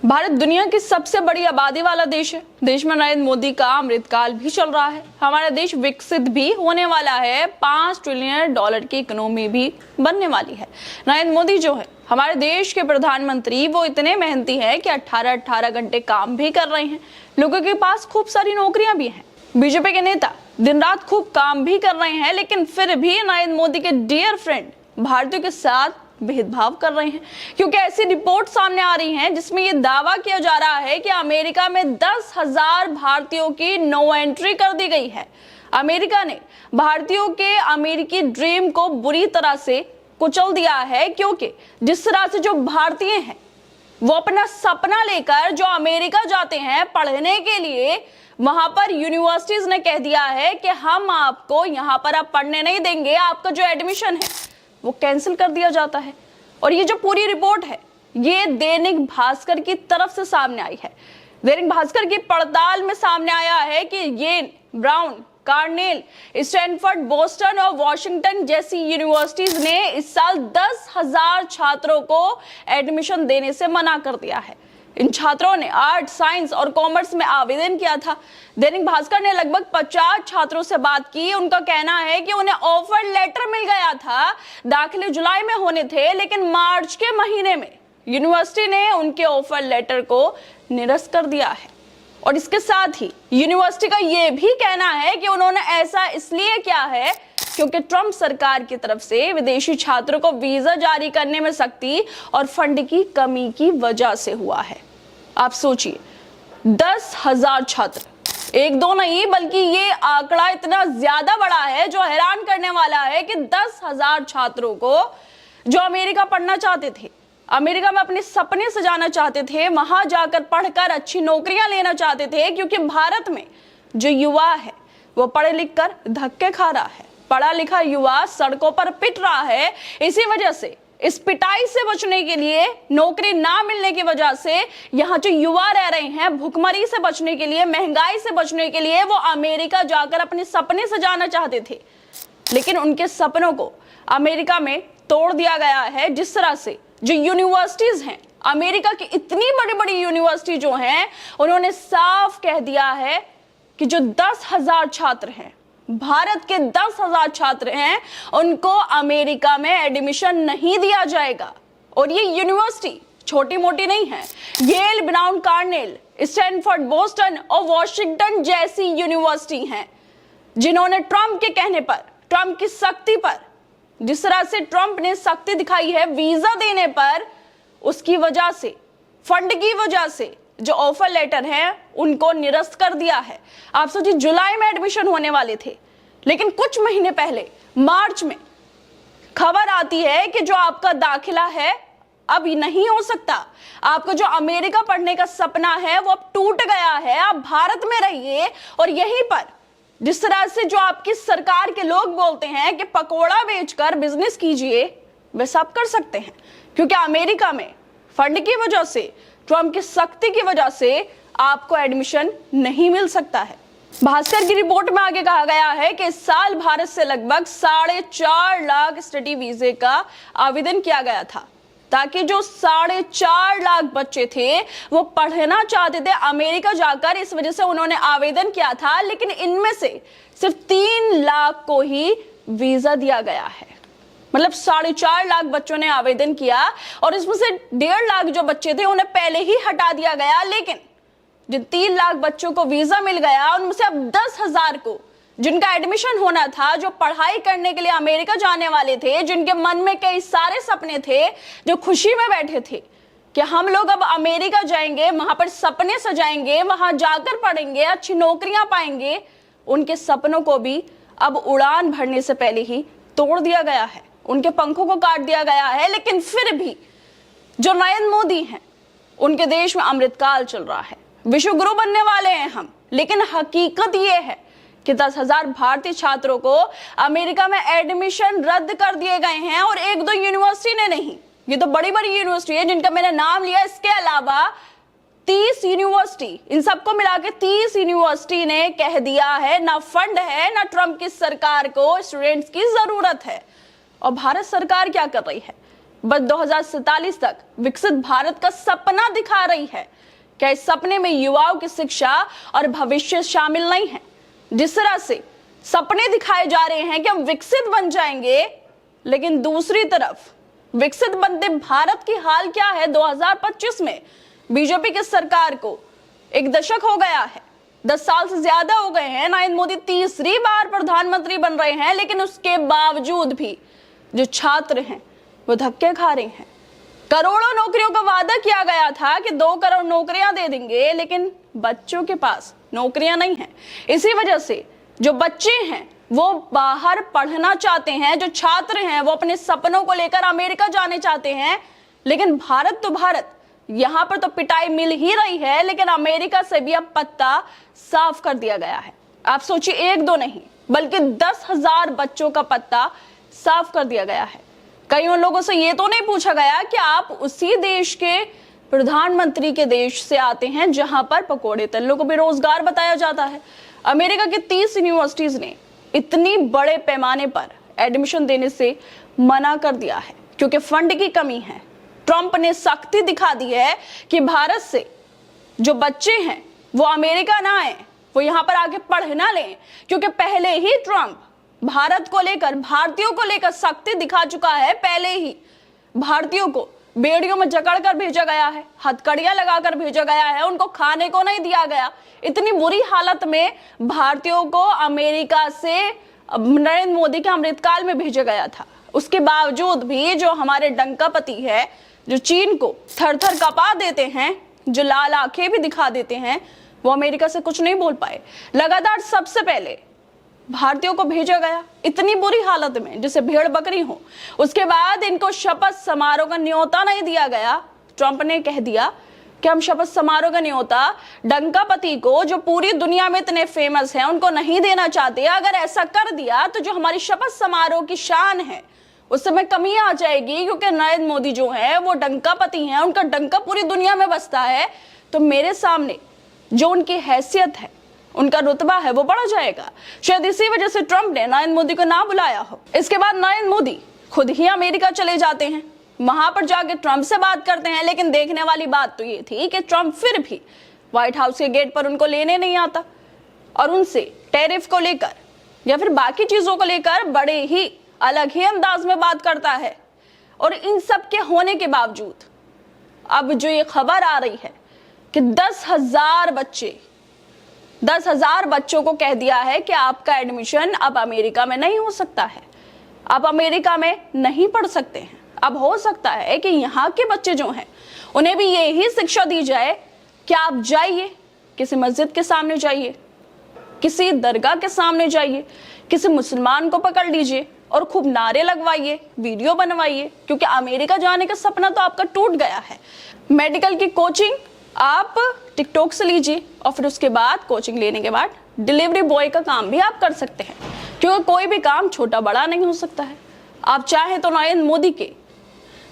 भारत दुनिया की सबसे बड़ी आबादी वाला देश है। देश में नरेंद्र मोदी का अमृतकाल भी चल रहा है। हमारा देश विकसित भी होने वाला है। $5 ट्रिलियन की इकोनॉमी भी बनने वाली है। नरेंद्र मोदी जो है हमारे देश के प्रधानमंत्री, वो इतने मेहनती हैं कि 18-18 घंटे काम भी कर रहे हैं। लोगों के पास खूब सारी नौकरियां भी हैं। बीजेपी के नेता दिन रात खूब काम भी कर रहे हैं, लेकिन फिर भी नरेंद्र मोदी के डियर फ्रेंड भारतीयों के साथ भेदभाव कर रहे हैं, क्योंकि ऐसी रिपोर्ट सामने आ रही हैं जिसमें यह दावा किया जा रहा है कि अमेरिका में 10,000 भारतीयों की नो एंट्री कर दी गई है। अमेरिका ने भारतीयों के अमेरिकी ड्रीम को बुरी तरह से कुचल दिया है, क्योंकि जिस तरह से जो भारतीय हैं वो अपना सपना लेकर जो अमेरिका जाते हैं पढ़ने के लिए, वहां पर यूनिवर्सिटीज ने कह दिया है कि हम आपको यहां पर अब पढ़ने नहीं देंगे, आपका जो एडमिशन है वो कैंसिल कर दिया जाता है। और ये जो पूरी रिपोर्ट है ये दैनिक भास्कर की तरफ से सामने आई है। दैनिक भास्कर की पड़ताल में सामने आया है कि Yale, Brown, Cornell, Stanford, Boston और वॉशिंगटन जैसी यूनिवर्सिटीज ने इस साल 10,000 छात्रों को एडमिशन देने से मना कर दिया है। इन छात्रों ने आर्ट, साइंस और कॉमर्स में आवेदन किया था। दैनिक भास्कर ने लगभग 50 छात्रों से बात की। उनका कहना है कि उन्हें ऑफर लेटर मिल गया था, दाखिले जुलाई में होने थे, लेकिन मार्च के महीने में यूनिवर्सिटी ने उनके ऑफर लेटर को निरस्त कर दिया है। और इसके साथ ही यूनिवर्सिटी का यह भी कहना है कि उन्होंने ऐसा इसलिए किया है क्योंकि ट्रंप सरकार की तरफ से विदेशी छात्रों को वीजा जारी करने में सख्ती और फंड की कमी की वजह से हुआ है। आप सोचिए, 10,000 छात्र, एक दो नहीं बल्कि ये आंकड़ा इतना ज्यादा बड़ा है जो हैरान करने वाला है कि 10,000 छात्रों को जो अमेरिका पढ़ना चाहते थे, अमेरिका में अपने सपने सजाना चाहते थे, वहां जाकर पढ़कर अच्छी नौकरियां लेना चाहते थे, क्योंकि भारत में जो युवा है वो पढ़े लिख कर धक्के खा रहा है। पढ़ा लिखा युवा सड़कों पर पिट रहा है। इसी वजह से, इस पिटाई से बचने के लिए, नौकरी ना मिलने की वजह से यहाँ जो युवा रह रहे हैं, भुखमरी से बचने के लिए, महंगाई से बचने के लिए वो अमेरिका जाकर अपने सपने सजाना चाहते थे, लेकिन उनके सपनों को अमेरिका में तोड़ दिया गया है। जिस तरह से जो यूनिवर्सिटीज हैं, अमेरिका की इतनी बड़ी बड़ी यूनिवर्सिटी जो हैं, उन्होंने साफ कह दिया है कि जो 10,000 छात्र हैं, भारत के 10,000 छात्र हैं, उनको अमेरिका में एडमिशन नहीं दिया जाएगा। और ये यूनिवर्सिटी छोटी मोटी नहीं है। Yale, Brown, Cornell, Stanford, Boston और वॉशिंगटन जैसी यूनिवर्सिटी हैं, जिन्होंने ट्रंप के कहने पर, ट्रंप की सख्ती पर, जिस तरह से ट्रंप ने सख्ती दिखाई है वीजा देने पर, उसकी वजह से, फंड की वजह से जो ऑफर लेटर है उनको निरस्त कर दिया है। आप सोचिए, जुलाई में एडमिशन होने वाले थे, लेकिन कुछ महीने पहले मार्च में खबर आती है कि जो आपका दाखिला है अब नहीं हो सकता, आपका जो अमेरिका पढ़ने का सपना है वो अब टूट गया है, आप भारत में रहिए। और यहीं पर जिस तरह से जो आपकी सरकार के लोग बोलते हैं कि पकोड़ा बेचकर बिजनेस कीजिए, वैसा आप कर सकते हैं, क्योंकि अमेरिका में फंड की वजह से, ट्रंप की सख्ती की वजह से आपको एडमिशन नहीं मिल सकता है। भास्कर की रिपोर्ट में आगे कहा गया है कि इस साल भारत से लगभग 4.5 लाख स्टडी वीजे का आवेदन किया गया था, ताकि जो 4.5 लाख बच्चे थे वो पढ़ना चाहते थे अमेरिका जाकर, इस वजह से उन्होंने आवेदन किया था। लेकिन इनमें से सिर्फ 3 लाख को ही वीजा दिया गया है। मतलब 4.5 लाख बच्चों ने आवेदन किया और इसमें से 1.5 लाख जो बच्चे थे उन्हें पहले ही हटा दिया गया। लेकिन जिन 3 लाख बच्चों को वीजा मिल गया, उनमें से अब 10,000 को, जिनका एडमिशन होना था, जो पढ़ाई करने के लिए अमेरिका जाने वाले थे, जिनके मन में कई सारे सपने थे, जो खुशी में बैठे थे कि हम लोग अब अमेरिका जाएंगे, वहां पर सपने सजाएंगे, वहां जाकर पढ़ेंगे, अच्छी नौकरियां पाएंगे, उनके सपनों को भी अब उड़ान भरने से पहले ही तोड़ दिया गया है, उनके पंखों को काट दिया गया है। लेकिन फिर भी जो नरेंद्र मोदी हैं, उनके देश में अमृतकाल चल रहा है, विश्व गुरु बनने वाले हैं हम। लेकिन हकीकत यह है कि 10,000 भारतीय छात्रों को अमेरिका में एडमिशन रद्द कर दिए गए हैं, और एक दो यूनिवर्सिटी ने नहीं, ये तो बड़ी बड़ी यूनिवर्सिटी है जिनका मैंने नाम लिया। इसके अलावा 30 यूनिवर्सिटी, इन सबको मिला के 30 यूनिवर्सिटी ने कह दिया है ना फंड है, ना ट्रंप की सरकार को स्टूडेंट्स की जरूरत है। और भारत सरकार क्या कर रही है? बस 2047 तक विकसित भारत का सपना दिखा रही है। क्या इस सपने में युवाओं की शिक्षा और भविष्य शामिल नहीं है? जिस तरह से सपने दिखाए जा रहे हैं कि हम विकसित बन जाएंगे, लेकिन दूसरी तरफ विकसित बनते भारत की हाल क्या है? 2025 में बीजेपी की सरकार को 1 दशक हो गया है, 10 साल से ज्यादा हो गए हैं। नरेंद्र मोदी तीसरी बार प्रधानमंत्री बन रहे हैं, लेकिन उसके बावजूद भी जो छात्र हैं वो धक्के खा रहे हैं। करोड़ों नौकरियों का वादा किया गया था कि 2 करोड़ नौकरियां दे देंगे, लेकिन बच्चों के पास नौकरियां नहीं है। इसी वजह से जो बच्चे हैं वो बाहर पढ़ना चाहते हैं, जो छात्र हैं वो अपने सपनों को लेकर अमेरिका जाने चाहते हैं। लेकिन भारत तो भारत, यहां पर तो पिटाई मिल ही रही है, लेकिन अमेरिका से भी अब पत्ता साफ कर दिया गया है। आप सोचिए, 1-2 नहीं बल्कि 10,000 बच्चों का पत्ता साफ कर दिया गया है। कई उन लोगों से ये तो नहीं पूछा गया कि आप उसी देश के प्रधानमंत्री के देश से आते हैं जहां पर पकोड़े तल्लों को भी रोजगार बताया जाता है। अमेरिका के 30 यूनिवर्सिटीज ने इतनी बड़े पैमाने पर एडमिशन देने से मना कर दिया है क्योंकि फंड की कमी है। ट्रंप ने सख्ती दिखा दी है कि भारत से जो बच्चे हैं वो अमेरिका ना आए, वो यहां पर आके पढ़ ना लें, क्योंकि पहले ही ट्रंप भारत को लेकर, भारतीयों को लेकर सख्ती दिखा चुका है। पहले ही भारतीयों को बेड़ियों में जकड़ कर भेजा गया है, हथकड़ियां लगाकर भेजा गया है, उनको खाने को नहीं दिया गया। इतनी बुरी हालत में भारतीयों को अमेरिका से नरेंद्र मोदी के अमृतकाल में भेजा गया था। उसके बावजूद भी जो हमारे डंकापति है, जो चीन को थर थर कपा देते हैं, जो लाल आंखें भी दिखा देते हैं, वो अमेरिका से कुछ नहीं बोल पाए। लगातार सबसे पहले भारतीयों को भेजा गया इतनी बुरी हालत में जैसे भेड़ बकरी हो। उसके बाद इनको शपथ समारोह का न्योता नहीं दिया गया। ट्रंप ने कह दिया कि हम शपथ समारोह का न्योता डंकापति को, जो पूरी दुनिया में इतने फेमस हैं, उनको नहीं देना चाहते। अगर ऐसा कर दिया तो जो हमारी शपथ समारोह की शान है उसमें कमी आ जाएगी, क्योंकि नरेंद्र मोदी जो है वो डंकापति हैं, उनका डंका पूरी दुनिया में बजता है। तो मेरे सामने जो उनकी हैसियत है, उनका रुतबा है, वो बढ़ जाएगा। शायद इसी वजह से ट्रंप ने नरेंद्र मोदी को ना बुलाया हो। इसके बाद नरेंद्र मोदी खुद ही अमेरिका चले जाते हैं, वहां पर जाके ट्रंप से बात करते हैं। लेकिन देखने वाली बात तो ये थी कि ट्रंप फिर भी व्हाइट हाउस के गेट पर उनको लेने नहीं आता और उनसे टैरिफ को लेकर या फिर बाकी चीजों को लेकर बड़े ही अलग ही अंदाज में बात करता है। और इन सब के होने के बावजूद अब जो ये खबर आ रही है कि 10,000 बच्चों को कह दिया है कि आपका एडमिशन अब अमेरिका में नहीं हो सकता है, आप अमेरिका में नहीं पढ़ सकते हैं। अब हो सकता है कि यहाँ के बच्चे जो हैं उन्हें भी यही शिक्षा दी जाए कि आप जाइए, किसी मस्जिद के सामने जाइए, किसी दरगाह के सामने जाइए, किसी मुसलमान को पकड़ लीजिए और खूब नारे लगवाइए, वीडियो बनवाइए, क्योंकि अमेरिका जाने का सपना तो आपका टूट गया है। मेडिकल की कोचिंग आप टिकटॉक से लीजिए और फिर उसके बाद कोचिंग लेने के बाद डिलीवरी बॉय का काम भी आप कर सकते हैं, क्योंकि कोई भी काम छोटा बड़ा नहीं हो सकता है। आप चाहें तो नरेंद्र मोदी के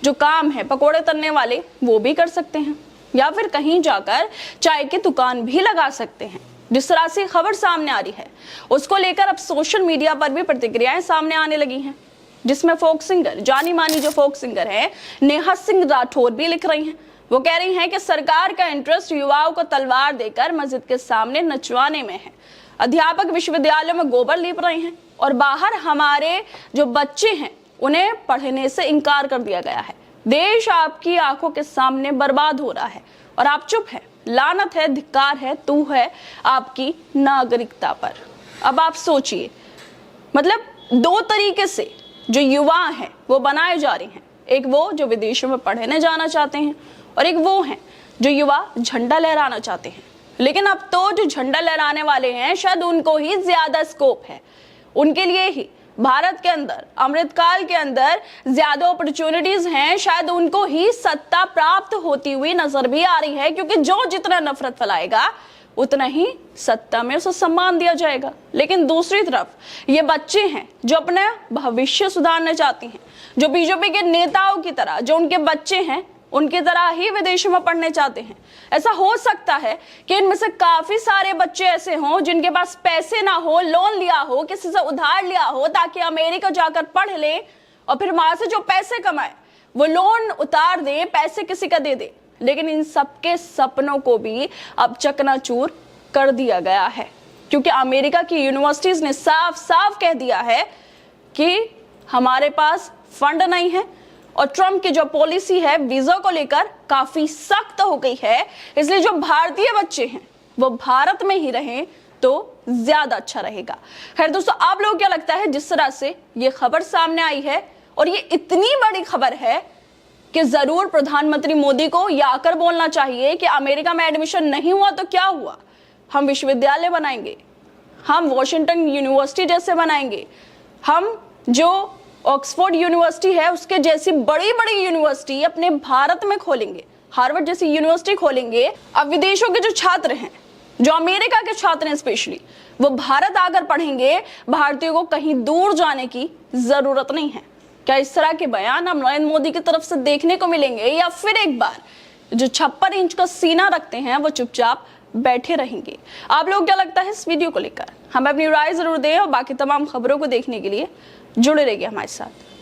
जो काम है पकोड़े तलने वाले वो भी कर सकते हैं, या फिर कहीं जाकर चाय की दुकान भी लगा सकते हैं। जिस तरह से खबर सामने आ रही है उसको लेकर अब सोशल मीडिया पर भी प्रतिक्रियाएं सामने आने लगी हैं, जिसमें फोक सिंगर, जानी मानी जो फोक सिंगर है नेहा सिंह राठौर भी लिख रही हैं। वो कह रही हैं कि सरकार का इंटरेस्ट युवाओं को तलवार देकर मस्जिद के सामने नचवाने में है। अध्यापक विश्वविद्यालयों में गोबर लीप रहे हैं और बाहर हमारे जो बच्चे हैं उन्हें पढ़ने से इनकार कर दिया गया है। देश आपकी आंखों के सामने बर्बाद हो रहा है और आप चुप हैं। लानत है, धिक्कार है, तू है आपकी नागरिकता पर। अब आप सोचिए, मतलब 2 तरीके से जो युवा हैं वो बनाए जा रहे हैं। एक वो जो विदेशों में पढ़ने जाना चाहते हैं और एक वो हैं जो युवा झंडा लहराना चाहते हैं। लेकिन अब तो जो झंडा लहराने वाले हैं शायद उनको ही ज्यादा स्कोप है, उनके लिए ही भारत के अंदर, अमृतकाल के अंदर ज्यादा अपॉर्चुनिटीज हैं, शायद उनको ही सत्ता प्राप्त होती हुई नजर भी आ रही है, क्योंकि जो जितना नफरत फैलाएगा उतना ही सत्ता में उसे सम्मान दिया जाएगा। लेकिन दूसरी तरफ ये बच्चे हैं जो अपना भविष्य सुधारना चाहते हैं, जो बीजेपी के नेताओं की तरह, जो उनके बच्चे हैं उनकी तरह ही विदेशों में पढ़ने चाहते हैं। ऐसा हो सकता है कि इनमें से काफी सारे बच्चे ऐसे हों जिनके पास पैसे ना हो, लोन लिया हो, किसी से उधार लिया हो ताकि अमेरिका जाकर पढ़ ले और फिर वहां से जो पैसे कमाए वो लोन उतार दे, पैसे किसी का दे दे, लेकिन इन सबके सपनों को भी अब चकनाचूर कर दिया गया है, क्योंकि अमेरिका की यूनिवर्सिटीज ने साफ साफ कह दिया है कि हमारे पास फंड नहीं है, और ट्रम्प की जो पॉलिसी है वीजा को लेकर काफी सख्त हो गई है। इसलिए जो भारतीय बच्चे हैं वो भारत में ही रहें तो ज्यादा अच्छा रहेगा। खैर दोस्तों, आप लोगों को क्या लगता है जिस तरह से ये खबर सामने आई है, और ये इतनी बड़ी खबर है कि जरूर प्रधानमंत्री मोदी को ये आकर बोलना चाहिए कि अमेरिका में एडमिशन नहीं हुआ तो क्या हुआ, हम विश्वविद्यालय बनाएंगे, हम वॉशिंगटन यूनिवर्सिटी जैसे बनाएंगे, हम जो ऑक्सफोर्ड यूनिवर्सिटी है उसके जैसी बड़ी बड़ी यूनिवर्सिटी अपने भारत में खोलेंगे, हार्वर्ड जैसी यूनिवर्सिटी खोलेंगे। अब विदेशों के जो छात्र हैं, जो अमेरिका के छात्र हैं स्पेशली, वो भारत आकर पढ़ेंगे, भारतीयों को कहीं दूर जाने की जरूरत नहीं है। क्या इस तरह के बयान अब नरेंद्र मोदी की तरफ से देखने को मिलेंगे, या फिर एक बार जो 56 इंच का सीना रखते हैं वो चुपचाप बैठे रहेंगे? आप लोग क्या लगता है इस वीडियो को लेकर? हमें अपनी राय जरूर दें, और बाकी तमाम खबरों को देखने के लिए जुड़े रहिए हमारे साथ।